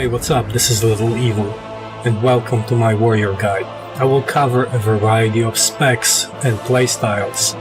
Hey, what's up? This is Little Evil, and welcome to my warrior guide. I will cover a variety of specs and playstyles,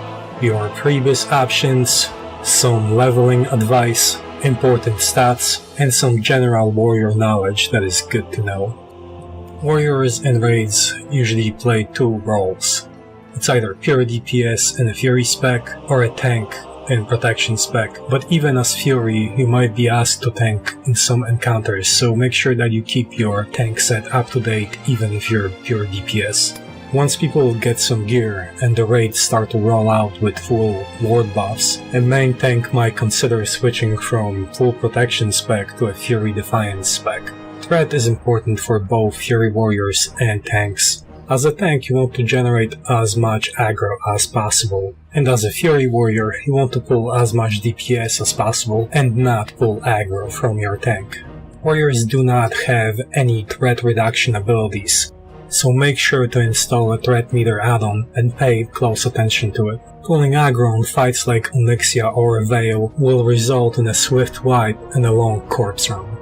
your previous options, some leveling advice, important stats, and some general warrior knowledge that is good to know. Warriors and raids usually play two roles. It's either pure DPS in a Fury spec or a tank in protection spec, but even as Fury you might be asked to tank in some encounters, so make sure that you keep your tank set up to date even if you're pure DPS. Once people get some gear and the raids start to roll out with full ward buffs, a main tank might consider switching from full protection spec to a Fury Defiance spec. Threat is important for both Fury warriors and tanks. As a tank you want to generate as much aggro as possible, and as a Fury warrior you want to pull as much DPS as possible and not pull aggro from your tank. Warriors do not have any threat reduction abilities, so make sure to install a threat meter add-on and pay close attention to it. Pulling aggro on fights like Onyxia or Veil will result in a swift wipe and a long corpse run.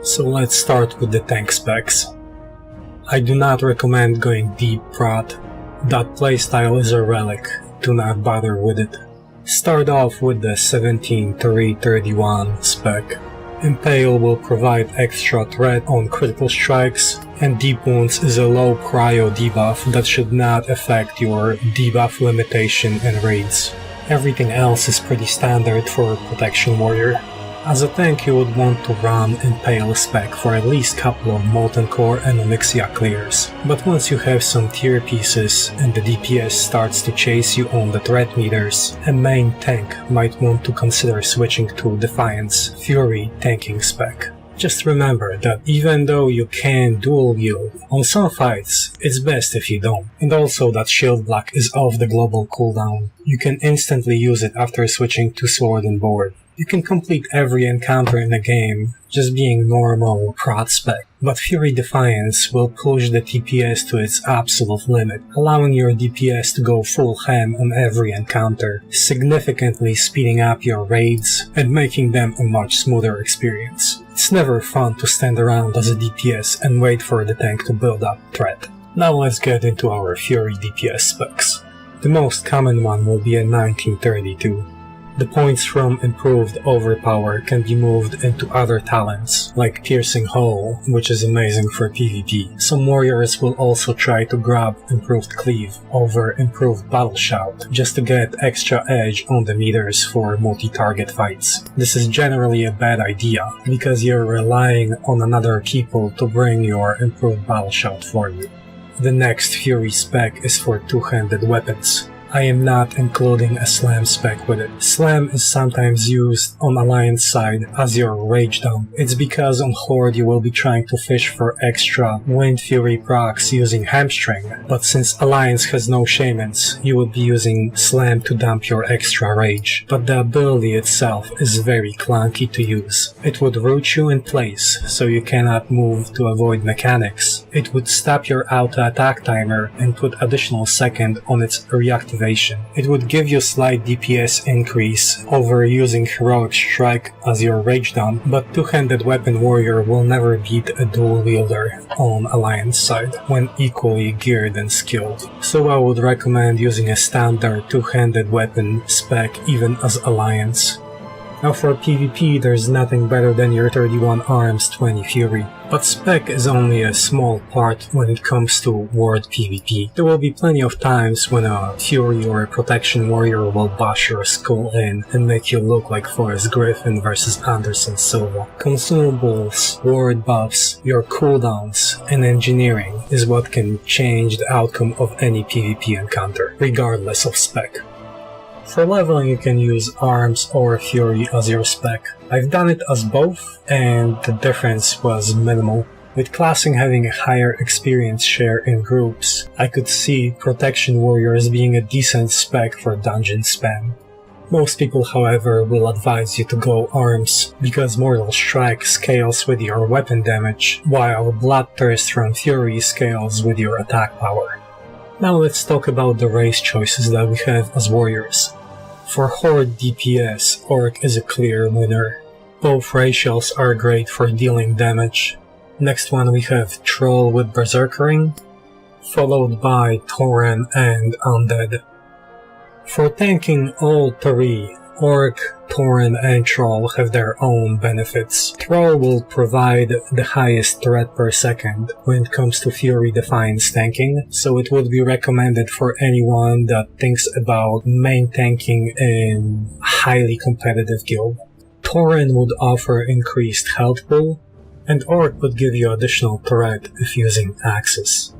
So let's start with the tank specs. I do not recommend going deep prot. That playstyle is a relic, do not bother with it. Start off with the 17-3-31 spec. Impale will provide extra threat on critical strikes, and Deep Wounds is a low prio debuff that should not affect your debuff limitation in raids. Everything else is pretty standard for Protection Warrior. As a tank you would want to run Impale spec for at least couple of Molten Core and Onyxia clears, but once you have some tier pieces and the DPS starts to chase you on the threat meters, a main tank might want to consider switching to Defiance Fury tanking spec. Just remember that even though you can dual wield, on some fights it's best if you don't, and also that shield block is off the global cooldown. You can instantly use it after switching to sword and board. You can complete every encounter in the game just being normal prot spec, but Fury Defiance will push the TPS to its absolute limit, allowing your DPS to go full ham on every encounter, significantly speeding up your raids and making them a much smoother experience. It's never fun to stand around as a DPS and wait for the tank to build up threat. Now let's get into our Fury DPS specs. The most common one will be a 1932. The points from Improved Overpower can be moved into other talents, like Piercing Hole, which is amazing for PvP. Some warriors will also try to grab Improved Cleave over Improved Battle Shout, just to get extra edge on the meters for multi-target fights. This is generally a bad idea, because you're relying on another people to bring your Improved Battle Shout for you. The next Fury spec is for two-handed weapons. I am not including a Slam spec with it. Slam is sometimes used on Alliance side as your rage dump. It's because on Horde you will be trying to fish for extra Wind Fury procs using Hamstring, but since Alliance has no shamans, you would be using Slam to dump your extra rage. But the ability itself is very clunky to use. It would root you in place, so you cannot move to avoid mechanics. It would stop your auto attack timer and put additional second on its reactivation. It would give you slight DPS increase over using Heroic Strike as your rage dump, but two-handed weapon warrior will never beat a dual wielder on Alliance side when equally geared and skilled. So I would recommend using a standard two-handed weapon spec even as Alliance. Now for PvP there's nothing better than your 31 arms 20 Fury, but spec is only a small part when it comes to ward PvP. There will be plenty of times when a Fury or a Protection Warrior will bash your skull in and make you look like Forrest Griffin versus Anderson Silva. Consumables, ward buffs, your cooldowns, and engineering is what can change the outcome of any PvP encounter, regardless of spec. For leveling you can use Arms or Fury as your spec. I've done it as both, and the difference was minimal. With classing having a higher experience share in groups, I could see Protection Warriors being a decent spec for dungeon spam. Most people, however, will advise you to go Arms, because Mortal Strike scales with your weapon damage, while Bloodthirst from Fury scales with your attack power. Now let's talk about the race choices that we have as warriors. For Horde DPS, Orc is a clear winner. Both ratios are great for dealing damage. Next one we have Troll with Berserkering, followed by Tauren and Undead. For tanking, all three, Orc, Tauren, and Troll have their own benefits. Troll will provide the highest threat per second when it comes to Fury Defiance tanking, so it would be recommended for anyone that thinks about main tanking in a highly competitive guild. Tauren would offer increased health pool, and Orc would give you additional threat if using axes.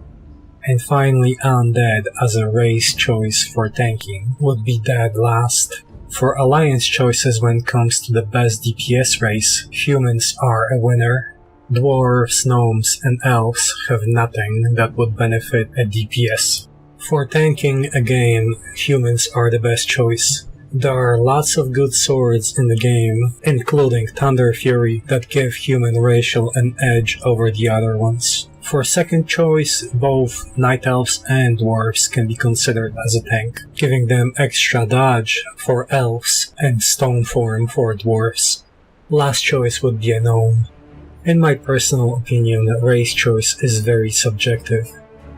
And finally, Undead as a race choice for tanking would be dead last. For alliance choices when it comes to the best DPS race, humans are a winner. Dwarves, gnomes, and elves have nothing that would benefit a DPS. For tanking, again, humans are the best choice. There are lots of good swords in the game, including Thunder Fury, that give human racial an edge over the other ones. For second choice, both Night Elves and Dwarves can be considered as a tank, giving them extra dodge for Elves and Stone Form for Dwarves. Last choice would be a Gnome. In my personal opinion, race choice is very subjective.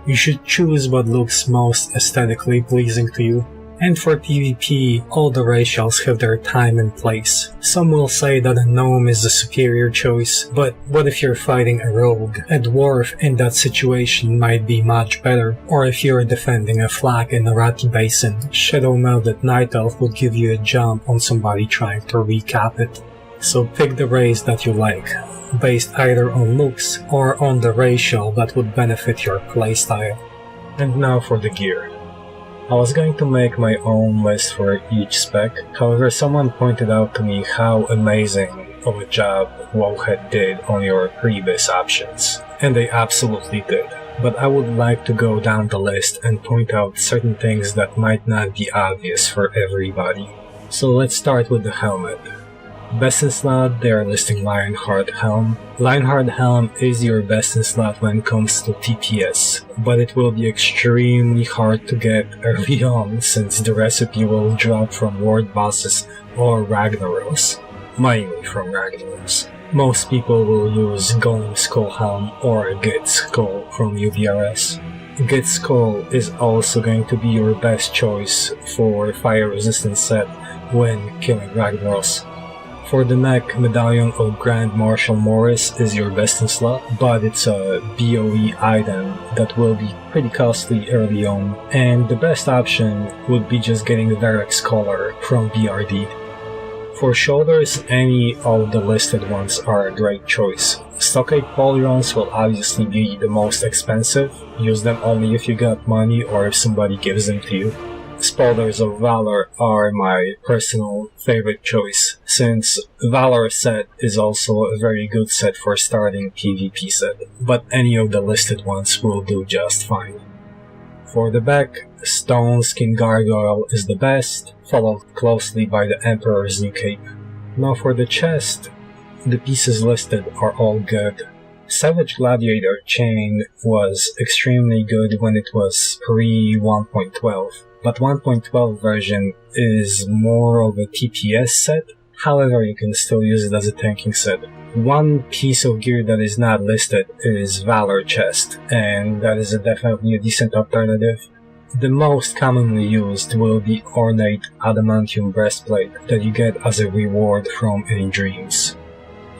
You should choose what looks most aesthetically pleasing to you. And for PvP, all the racials have their time and place. Some will say that a gnome is the superior choice, but what if you're fighting a rogue? A dwarf in that situation might be much better, or if you're defending a flag in a Rati Basin, Shadow Melded Night Elf will give you a jump on somebody trying to recap it. So pick the race that you like, based either on looks or on the racial that would benefit your playstyle. And now for the gear. I was going to make my own list for each spec, however someone pointed out to me how amazing of a job Wowhead did on your previous options, and they absolutely did. But I would like to go down the list and point out certain things that might not be obvious for everybody. So let's start with the helmet. Best in slot, they are listing Lionheart Helm. Lionheart Helm is your best in slot when it comes to TPS, but it will be extremely hard to get early on since the recipe will drop from Ward bosses or Ragnaros, mainly from Ragnaros. Most people will use Golem Skull Helm or Git Skull from UBRS. Git Skull is also going to be your best choice for fire resistance set when killing Ragnaros. For the neck, Medallion of Grand Marshal Morris is your best in slot, but it's a BOE item that will be pretty costly early on, and the best option would be just getting the Varric's Collar from BRD. For shoulders, any of the listed ones are a great choice. Stockade Polyrons will obviously be the most expensive, use them only if you got money or if somebody gives them to you. Spalders of Valor are my personal favorite choice, since Valor set is also a very good set for starting PvP set, but any of the listed ones will do just fine. For the back, Stone Skin Gargoyle is the best, followed closely by the Emperor's New Cape. Now for the chest, the pieces listed are all good. Savage Gladiator Chain was extremely good when it was pre-1.12. But 1.12 version is more of a TPS set, however you can still use it as a tanking set. One piece of gear that is not listed is Valor Chest, and that is definitely a decent alternative. The most commonly used will be Ornate Adamantium Breastplate that you get as a reward from any dreams.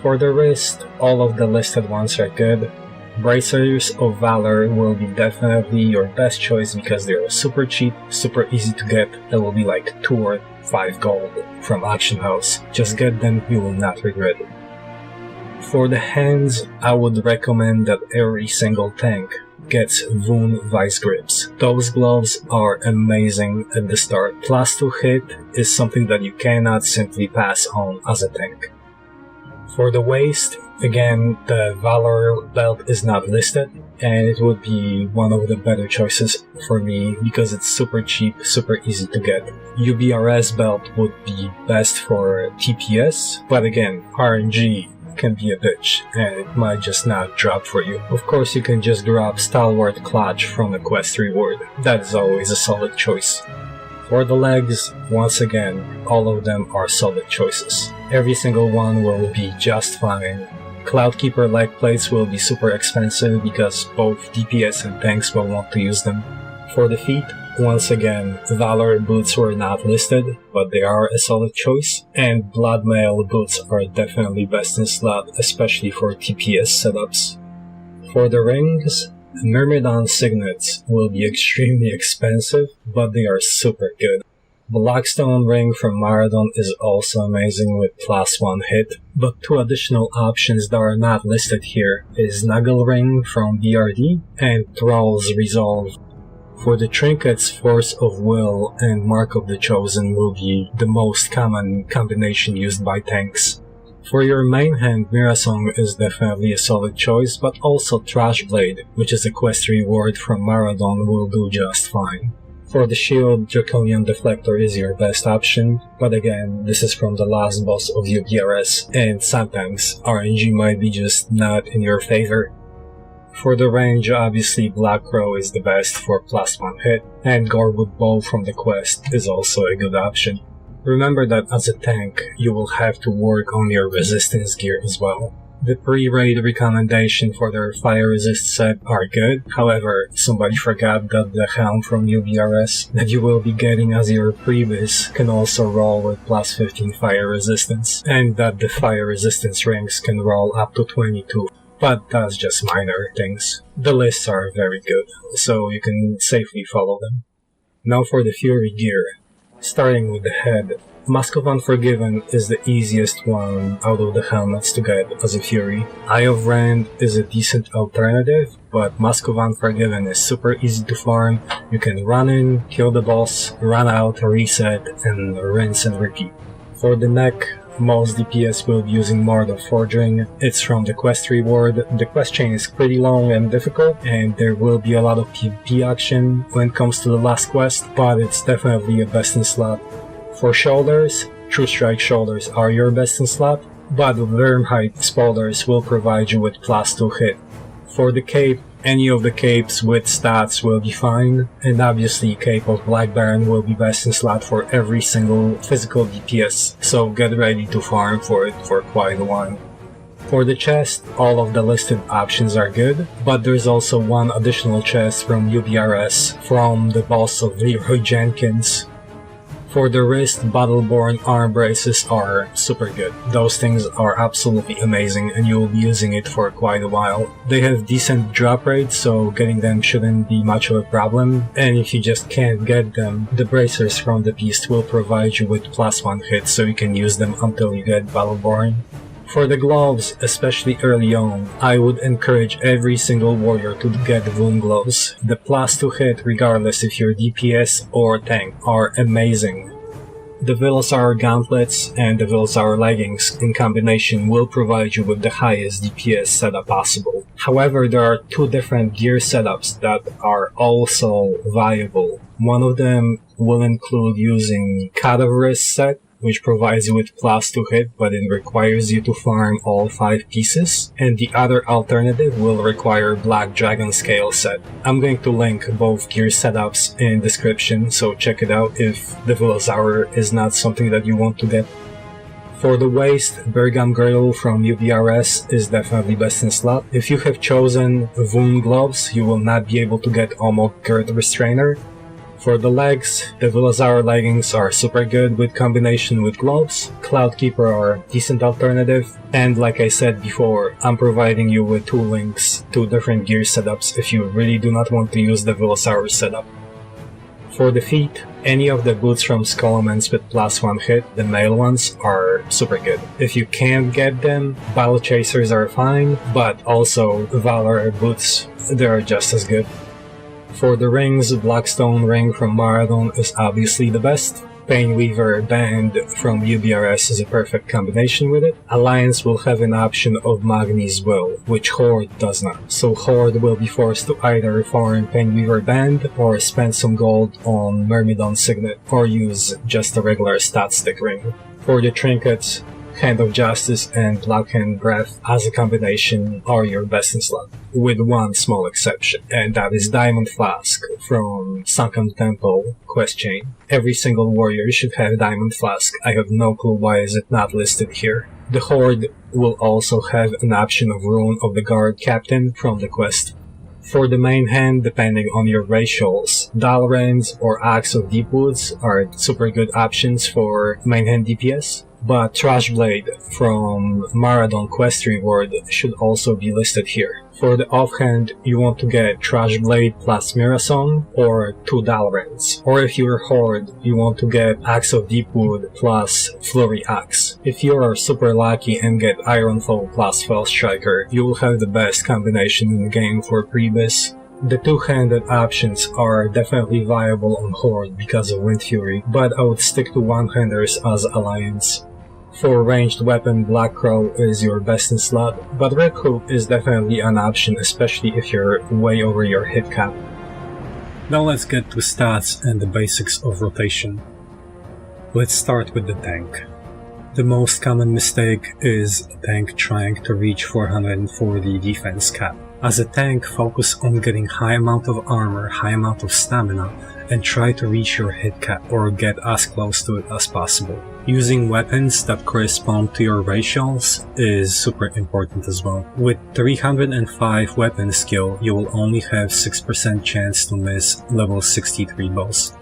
For the wrist, all of the listed ones are good. Bracers of Valor will be definitely your best choice because they are super cheap, super easy to get. That will be like 2 or 5 gold from Auction House. Just get them, you will not regret it. For the hands, I would recommend that every single tank gets Voon Vice Grips. Those gloves are amazing at the start. Plus 2 hit is something that you cannot simply pass on as a tank. For the waist, again, the Valor belt is not listed, and it would be one of the better choices for me because it's super cheap, super easy to get. UBRS belt would be best for TPS, but again, RNG can be a bitch, and it might just not drop for you. Of course, you can just grab Stalwart Clutch from a quest reward. That is always a solid choice. For the legs, once again, all of them are solid choices. Every single one will be just fine. Cloudkeeper leg plates will be super expensive because both DPS and tanks will want to use them. For the feet, once again, Valor boots were not listed, but they are a solid choice, and Bloodmail boots are definitely best in slot, especially for TPS setups. For the rings, Myrmidon signets will be extremely expensive, but they are super good. Blackstone ring from Marathon is also amazing with +1 hit, but two additional options that are not listed here is Nuggle ring from BRD and Thrall's Resolve. For the trinkets, Force of Will and Mark of the Chosen will be the most common combination used by tanks. For your main hand, Mirasong is definitely a solid choice, but also Trash Blade, which is a quest reward from Marathon, will do just fine. For the shield, Draconian Deflector is your best option, but again, this is from the last boss of UBRS, and sometimes RNG might be just not in your favor. For the range, obviously Black Crow is the best for +1 hit, and Gorewood Bow from the quest is also a good option. Remember that as a tank, you will have to work on your resistance gear as well. The pre-raid recommendation for their fire resist set are good, however, somebody forgot that the helm from UBRS that you will be getting as your previs can also roll with +15 fire resistance, and that the fire resistance rings can roll up to 22, but that's just minor things. The lists are very good, so you can safely follow them. Now for the Fury gear. Starting with the head, Mask of Unforgiven is the easiest one out of the helmets to get as a Fury. Eye of Rand is a decent alternative, but Mask of Unforgiven is super easy to farm. You can run in, kill the boss, run out, reset, and rinse and repeat. For the neck, most DPS will be using Mord of Forging. It's from the quest reward. The quest chain is pretty long and difficult, and there will be a lot of PvP action when it comes to the last quest, but it's definitely a best in slot. For shoulders, True Strike shoulders are your best in slot, but Wormhide spoilers will provide you with +2 hit. For the cape, any of the capes with stats will be fine, and obviously Cape of Black Baron will be best in slot for every single physical DPS, so get ready to farm for it for quite a while. For the chest, all of the listed options are good, but there's also one additional chest from UBRS from the boss of Leroy Jenkins. For the wrist, Battleborn arm braces are super good. Those things are absolutely amazing and you will be using it for quite a while. They have decent drop rates, so getting them shouldn't be much of a problem, and if you just can't get them, the bracers from the beast will provide you with +1 hit, so you can use them until you get Battleborn. For the gloves, especially early on, I would encourage every single warrior to get Wound Gloves. The +2 hit, regardless if you're DPS or tank, are amazing. The Velosaur gauntlets and the Velosaur leggings in combination will provide you with the highest DPS setup possible. However, there are two different gear setups that are also viable. One of them will include using cadaver set, which provides you with +2 hit, but it requires you to farm all 5 pieces, and the other alternative will require Black Dragonscale set. I'm going to link both gear setups in description, so check it out if the Velosaur is not something that you want to get. For the waist, Bergam Grill from UBRS is definitely best in slot. If you have chosen Wound Gloves, you will not be able to get Omok Girth Restrainer. For the legs, the Velosaur leggings are super good with combination with gloves, Cloudkeeper are a decent alternative, and like I said before, I'm providing you with 2 links to different gear setups if you really do not want to use the Velosaur setup. For the feet, any of the boots from Skullomans with +1 hit, the male ones, are super good. If you can't get them, Battle Chasers are fine, but also Valor boots, they're just as good. For the rings, Blackstone ring from Marathon is obviously the best. Painweaver band from UBRS is a perfect combination with it. Alliance will have an option of Magni's Will, which Horde does not. So Horde will be forced to either farm Painweaver band or spend some gold on Myrmidon Signet or use just a regular stat stick ring. For the trinkets, Hand of Justice and Black Hand Breath as a combination are your best in slot, with one small exception, and that is Diamond Flask from Sunken Temple quest chain. Every single warrior should have Diamond Flask. I have no clue why is it not listed here. The Horde will also have an option of Rune of the Guard Captain from the quest. For the main hand, depending on your ratios, Dalrens or Axe of Deepwoods are super good options for main hand DPS, but Trashblade from Maradon quest reward should also be listed here. For the offhand, you want to get Trashblade plus Mirasong or 2 Dalrens. Or if you're Horde, you want to get Axe of Deepwood plus Flurry Axe. If you are super lucky and get Ironfall plus Fell Striker, you will have the best combination in the game for Prebis. The two-handed options are definitely viable on Horde because of Wind Fury, but I would stick to one-handers as Alliance. For ranged weapon, Black Crow is your best in slot, but Red Hook is definitely an option, especially if you're way over your hit cap. Now let's get to stats and the basics of rotation. Let's start with the tank. The most common mistake is a tank trying to reach 440 defense cap. As a tank, focus on getting high amount of armor, high amount of stamina, and try to reach your hit cap or get as close to it as possible. Using weapons that correspond to your ratios is super important as well. With 305 weapon skill, you will only have 6% chance to miss level 63 boss.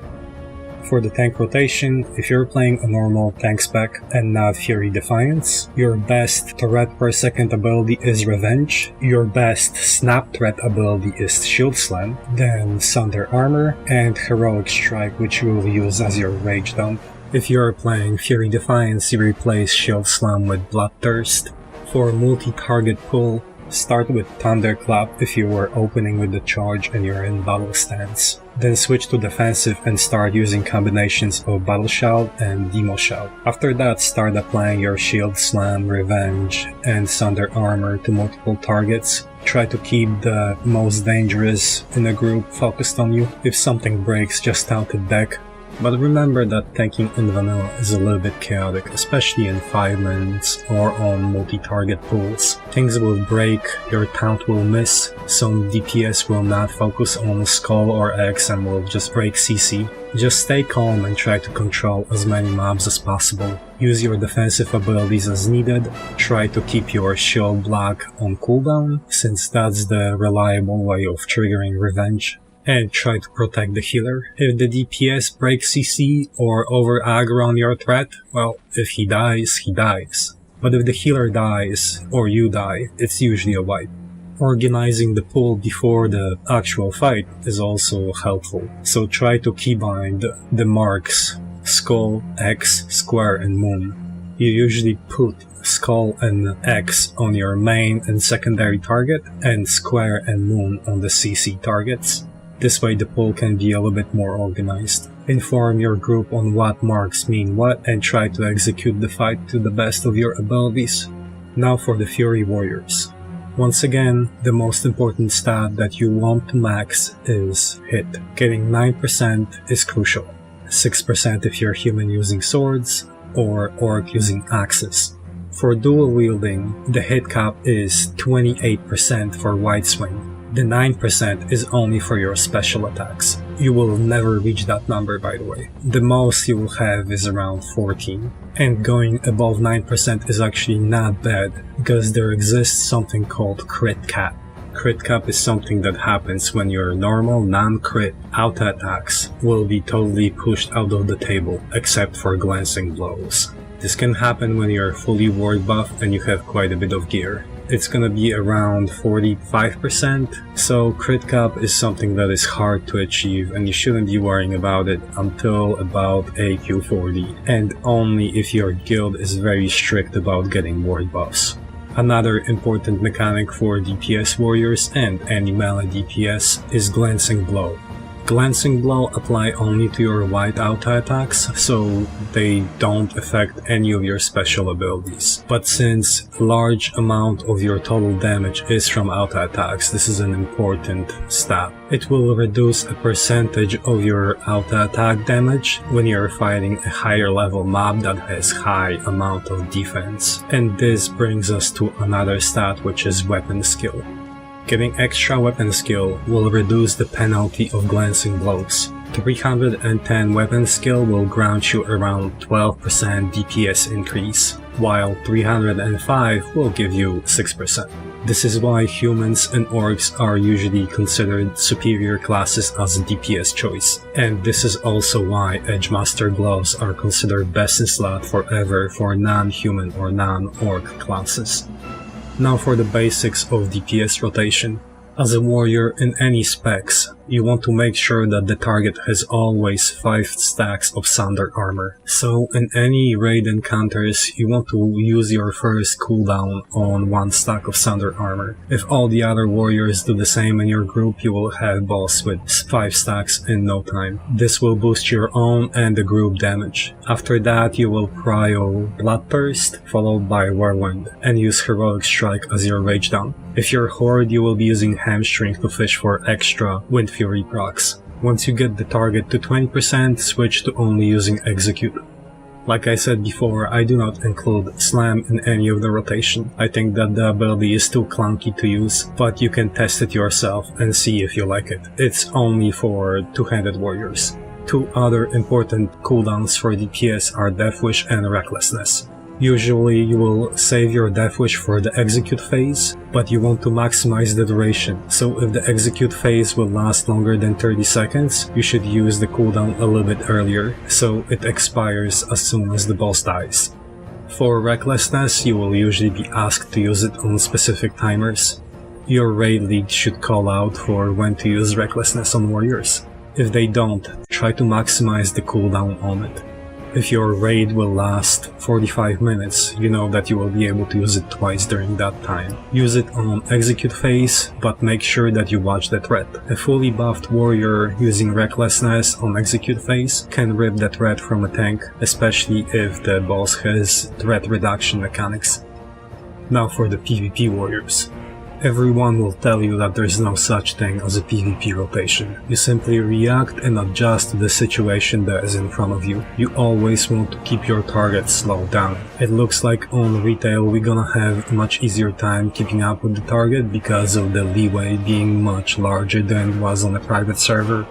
For the tank rotation, if you're playing a normal tank spec and not Fury Defiance, your best threat per second ability is Revenge, your best snap threat ability is Shield Slam, then Sunder Armor, and Heroic Strike, which you will use as your Rage Dump. If you're playing Fury Defiance, you replace Shield Slam with Bloodthirst. For multi-target pull, start with Thunderclap if you were opening with the charge and you're in battle stance. Then switch to defensive and start using combinations of Battle Shout and Demo Shout. After that, start applying your Shield Slam, Revenge, and Sunder Armor to multiple targets. Try to keep the most dangerous in the group focused on you. If something breaks, just out the deck. But remember that tanking in vanilla is a little bit chaotic, especially in 5-mans or on multi-target pulls. Things will break, your taunt will miss, some DPS will not focus on Skull or X and will just break CC. Just stay calm and try to control as many mobs as possible. Use your defensive abilities as needed, try to keep your shield block on cooldown, since that's the reliable way of triggering Revenge. And try to protect the healer. If the DPS breaks CC or over aggro on your threat, well, if he dies, he dies. But if the healer dies, or you die, it's usually a wipe. Organizing the pull before the actual fight is also helpful, so try to keybind the marks Skull, X, Square, and Moon. You usually put Skull and X on your main and secondary target, and Square and Moon on the CC targets. This way the pull can be a little bit more organized. Inform your group on what marks mean what and try to execute the fight to the best of your abilities. Now for the Fury Warriors. Once again, the most important stat that you want to max is hit. Getting 9% is crucial. 6% if you're human using swords or orc using axes. For dual wielding, the hit cap is 28% for Wide Swing. The 9% is only for your special attacks. You will never reach that number, by the way. The most you will have is around 14. And going above 9% is actually not bad, because there exists something called crit cap. Crit cap is something that happens when your normal non-crit auto attacks will be totally pushed out of the table, except for glancing blows. This can happen when you're fully ward buff and you have quite a bit of gear. It's gonna be around 45%, so crit cap is something that is hard to achieve and you shouldn't be worrying about it until about AQ 40, and only if your guild is very strict about getting ward buffs. Another important mechanic for DPS warriors and any melee DPS is Glancing Blow. Glancing Blow apply only to your white auto attacks, so they don't affect any of your special abilities. But since a large amount of your total damage is from auto attacks, this is an important stat. It will reduce a percentage of your auto attack damage when you're fighting a higher level mob that has high amount of defense. And this brings us to another stat, which is weapon skill. Getting extra weapon skill will reduce the penalty of glancing blows. 310 weapon skill will grant you around 12% DPS increase. while 305 will give you 6%. This is why humans and orcs are usually considered superior classes as a DPS choice, and this is also why Edgemaster gloves are considered best in slot forever for non-human or non-orc classes. Now for the basics of DPS rotation. As a warrior in any specs, you want to make sure that the target has always 5 stacks of Sunder armor. So in any raid encounters, you want to use your first cooldown on 1 stack of Sunder armor. If all the other warriors do the same in your group, you will have boss with 5 stacks in no time. This will boost your own and the group damage. After that, you will prio Bloodthirst, followed by Whirlwind, and use Heroic Strike as your rage down. If you're Horde, you will be using Hamstring to fish for extra Wind Fury procs. Once you get the target to 20%, switch to only using Execute. Like I said before, I do not include Slam in any of the rotation. I think that the ability is too clunky to use, but you can test it yourself and see if you like it. It's only for two-handed warriors. 2 other important cooldowns for DPS are Death Wish and Recklessness. Usually you will save your Death Wish for the execute phase, but you want to maximize the duration, so if the execute phase will last longer than 30 seconds, you should use the cooldown a little bit earlier, so it expires as soon as the boss dies. For Recklessness, you will usually be asked to use it on specific timers. Your raid lead should call out for when to use Recklessness on warriors. If they don't, try to maximize the cooldown on it. If your raid will last 45 minutes, you know that you will be able to use it twice during that time. Use it on execute phase, but make sure that you watch the threat. A fully buffed warrior using Recklessness on execute phase can rip the threat from a tank, especially if the boss has threat reduction mechanics. Now for the PvP warriors. Everyone will tell you that there's no such thing as a PvP rotation. You simply react and adjust to the situation that is in front of you. You always want to keep your target slowed down. It looks like on retail we're gonna have a much easier time keeping up with the target because of the leeway being much larger than it was on a private server.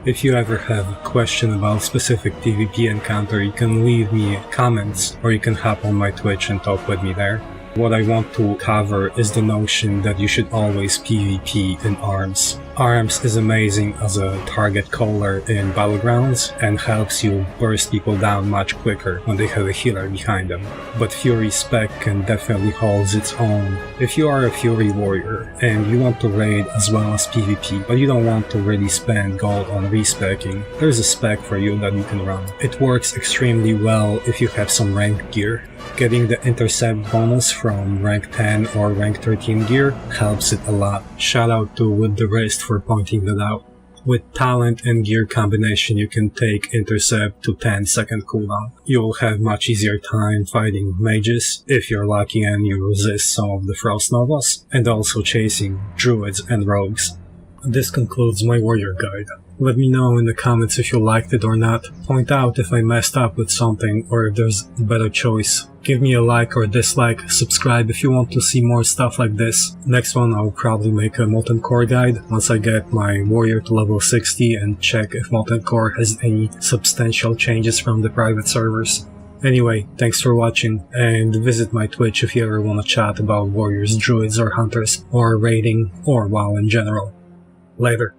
If you ever have a question about specific PvP encounter, you can leave me comments or you can hop on my Twitch and talk with me there. What I want to cover is the notion that you should always PvP in arms. Arms is amazing as a target caller in battlegrounds and helps you burst people down much quicker when they have a healer behind them. But Fury spec can definitely hold its own. If you are a Fury warrior and you want to raid as well as PvP, but you don't want to really spend gold on respecking, there's a spec for you that you can run. It works extremely well if you have some ranked gear. Getting the intercept bonus from rank 10 or rank 13 gear helps it a lot. Shout out to With the Wrist for pointing that out. With talent and gear combination you can take intercept to 10-second cooldown. You'll have much easier time fighting mages if you're lucky and you resist some of the Frost Novas, and also chasing druids and rogues. This concludes my warrior guide. Let me know in the comments if you liked it or not. Point out if I messed up with something or if there's a better choice. Give me a like or a dislike, subscribe if you want to see more stuff like this. Next one I'll probably make a Molten Core guide once I get my warrior to level 60 and check if Molten Core has any substantial changes from the private servers. Anyway, thanks for watching, and visit my Twitch if you ever want to chat about warriors, druids or hunters, or raiding, or WoW in general. Later.